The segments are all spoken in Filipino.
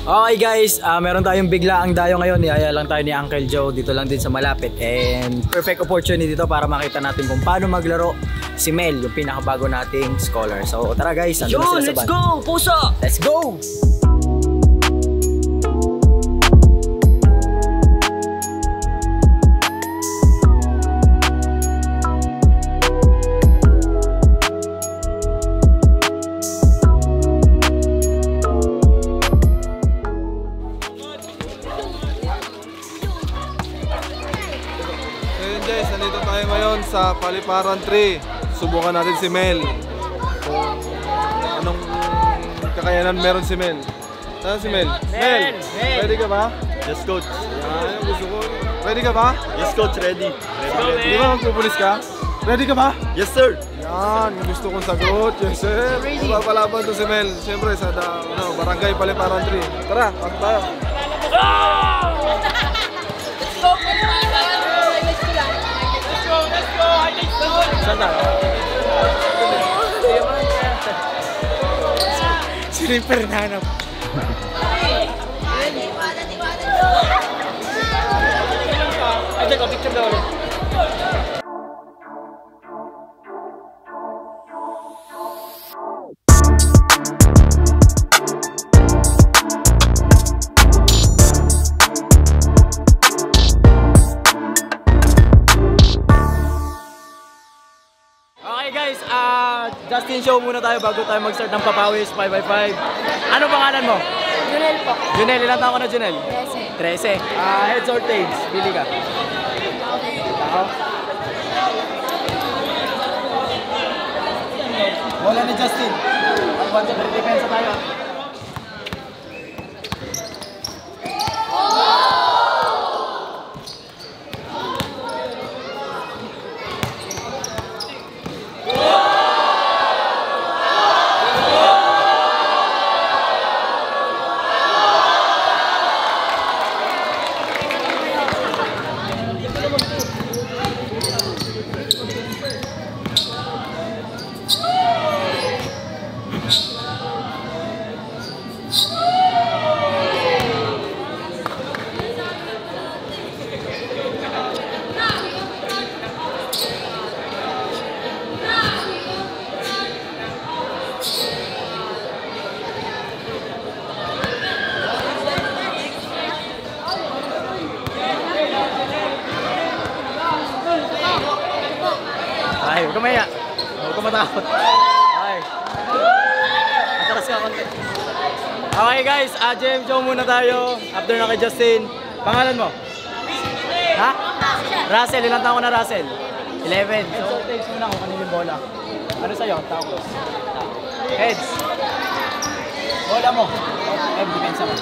Okay guys, meron tayong biglaang dayo ngayon. Niyaya lang tayo ni Uncle Joe dito lang din sa malapit. And perfect opportunity dito para makita natin kung paano maglaro si Mel, yung pinakabago nating scholar. So tara guys, andun na sila sa let's go! Puso! Let's go! Guys, nandito tayo ngayon sa Paliparan 3. Subukan natin si Mel. Kung anong kakayanan meron si Mel. Saan si Mel? Mel! Ready ka ba? Yes, coach. Yan, gusto ko. Ready ka ba? Yes, coach. Ready. Di ba magpupulis ka? Ready ka ba? Yes, sir. Yan, gusto kong sagot. Yes, sir. Papalaban to si Mel. Siyempre, sa Barangay Paliparan 3. Tara, pasok tayo. Saan tayo? Sino yung pernanap? Ay, teka, picture daw ulit. Okay guys, Justin show muna tayo bago tayo mag-start ng Papawis 5x5. Ano pangalan mo? Junel po. Junel, ilang taon ka na Junel? 13. 13. Heads or tails? Pili ka. Tao. Bola ni Justin. Advance of defensa tayo. Ay, huwag ka maya. Huwag ka matakot. Okay. Atras ka konti. Okay guys, JM show muna tayo. After na kay Justin. Pangalan mo? Ha? Russell, ilang taon ko na Russell? 11. So, takes muna kung kanina yung bola. Ano sa'yo? Tao. Heads. Bola mo. Head, depensa mo.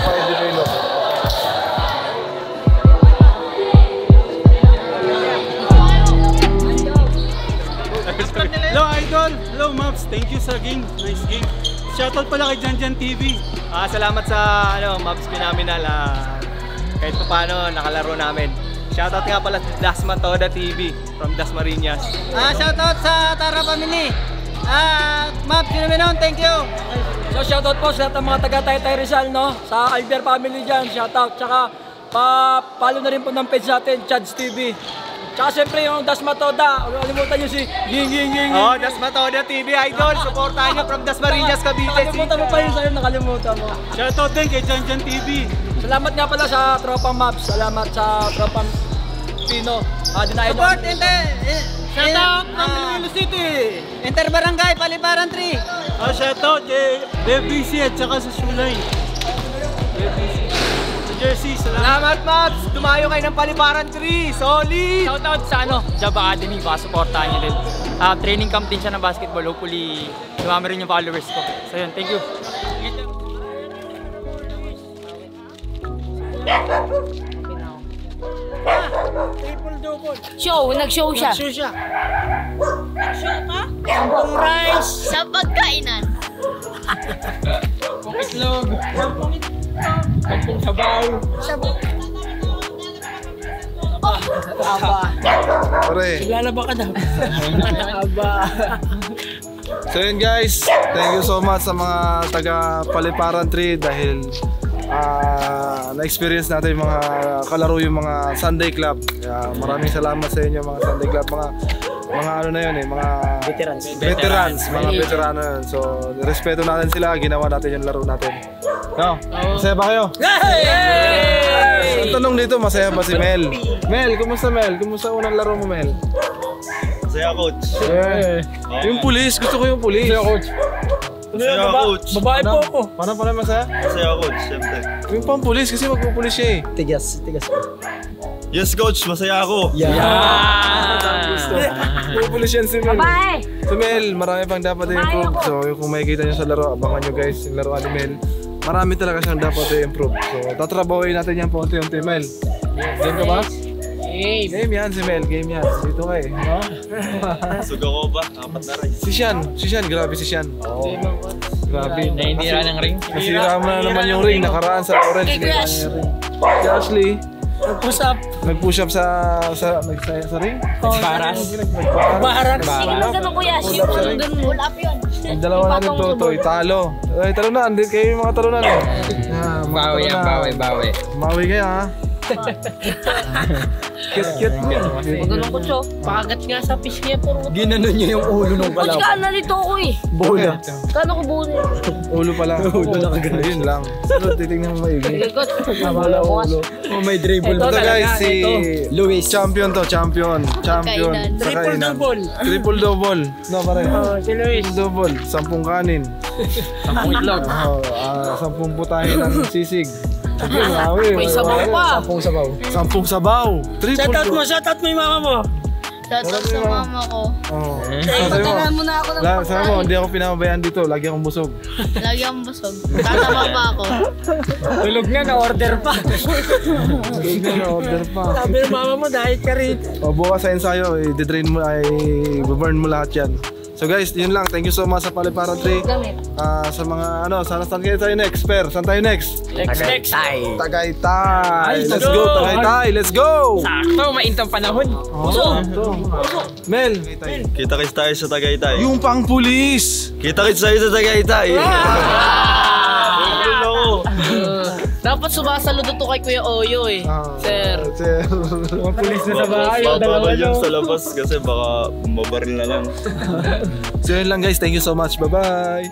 tropa Edipino. Hello Idol! Hello Maps! Thank you sa game. Nice game. Shoutout pala kay Janjan TV. Salamat sa Mavs Phenomenal. Kahit pa paano nakalaro namin. Shoutout nga pala sa Dasma Toda TV from Dasmariñas. Shoutout sa Tara Family. Maps Phenomenal, thank you. So shoutout po sa lahat ng mga taga Taytay Rizal, no? Sa Albier family dyan, shoutout. Tsaka pa-follow na rin po ng page natin, Chads TV. Tsaka siyempre yung Dasma Toda, kalimutan nyo si Ging. Dasma Toda TV Idol. Supportahan nyo from Dasmariñas, Cavite City. Nakalimutan mo pa yun sa'yo, nakalimutan mo. Shoutout din kay Janjan TV. Salamat nga pala sa Tropang Maps, salamat sa Tropang Pino. Support Shoutout ng Iloilo City. Interbarangay, Paliparan 3. Shoutout kay BBC at saka sa Sulay. BBC. Sa Jersey, Salamat Mavs. Dumayo kayo ng Paliparan 3. Solid. Shoutout sa Job Academy, baka supportahan nyo din. Training camp din siya ng basketball, hopefully dumami rin yung followers ko. So yun, thank you. Show, nag-show siya. Nag-show ka? Sampung rice sa pagkainan. Sampung itlog. Sampung sabaw. Pare. Lalaba ka daw. So yun guys, thank you so much sa mga taga Paliparan 3 dahil na-experience natin yung mga kalaro yung mga Sunday Club. Maraming salamat sa inyo mga Sunday Club, mga ano na yun mga veterans, mga veterano yun. So respeto natin sila, ginawa natin yung laro natin. No? Masaya ba kayo? Ang tanong dito, masaya ba si Mel? Mel, kumusta Mel? Kumusta unang laro mo Mel? Masaya, coach. Yeah. Yung pulis, gusto ko yung pulis. Masaya coach. Masaya, coach. Babae po ako. Paano pala masaya? Masaya, coach. Siyempre. Yung pang pulis kasi magpupulis siya eh. Tigas. Yes, coach. Masaya ako. Pupulis yan si Mel. Bye! So Mel, marami pang dapat i-improve. So kung makikita nyo sa laro, abangan nyo guys yung laruan ni Mel. Marami talaga siyang dapat i-improve. So tatrabahoin natin yan po unti-unti Mel. Game ka ba? Game yan si Mel, game yan. Dito ka eh. No? Suga ko ba? Apat na rin. Si Sian, grabe si Sian. Grabe. Nainira ng ring. Nasira mo na naman yung ring, nakaraan sa orange. Kay Crash. Si Ashley, Nag-push up. nag-push up sa ring. Baras. Baras. Sige mo ganun kuya. Sige mo ganun. Pull up yun. Ang dalawa natin Totoy, talo. Ay, talo na, andin kayo yung mga talunan eh. Bawi. Bawi kayo ha. Cute mo. Ganun ko siya. Pakagat nga sa fish kaya puro. Ginanon niyo yung ulo nung Coach ka, nalito ako eh. Bola. Kano ko buo niya? Ulo pala. Ulo na kagad. Ayun lang. Pero titignan mo maigi. Sige coach. Wala ulo. Oh, may dribble. Ito guys, si Luis. Champion to, champion. Kainan. Triple double. No, pare. Si Luis. Double. 10 kanin. 10 itlog. 10 putahe ng sisig. May sabaw pa. 10 sabaw. Shoutout mo yung mama mo. Shoutout sa mama ko. Pagkalaan mo na ako ng Sabi mo, hindi ako pinamabayaan dito. Lagi akong busog. Lagi akong busog. Tatama pa ako. Tulog na, na-order pa. Hindi na order pa. Sabi ng mama mo, diet ka rin. O bukas sa ensayo, i-drain mo, i-burn mo lahat yan. So guys, yun lang. Thank you so much sa Paliparan 3. Gamit. Sa mga saan kayo tayo next? Saan tayo next? Next. Tagaytay. Let's go, Tagaytay. Let's go! Sakto, maintang panahon. Mel, Kita-kits tayo sa Tagaytay. yung pang pulis. Kita-kits tayo sa Tagaytay. Dapat sumasaludo to kay Kuya Oyo eh. Sir. Mga pulis na sa bahay. Babawal yung sa labas kasi baka mabaril na lang. So yun lang guys. Thank you so much. Bye-bye.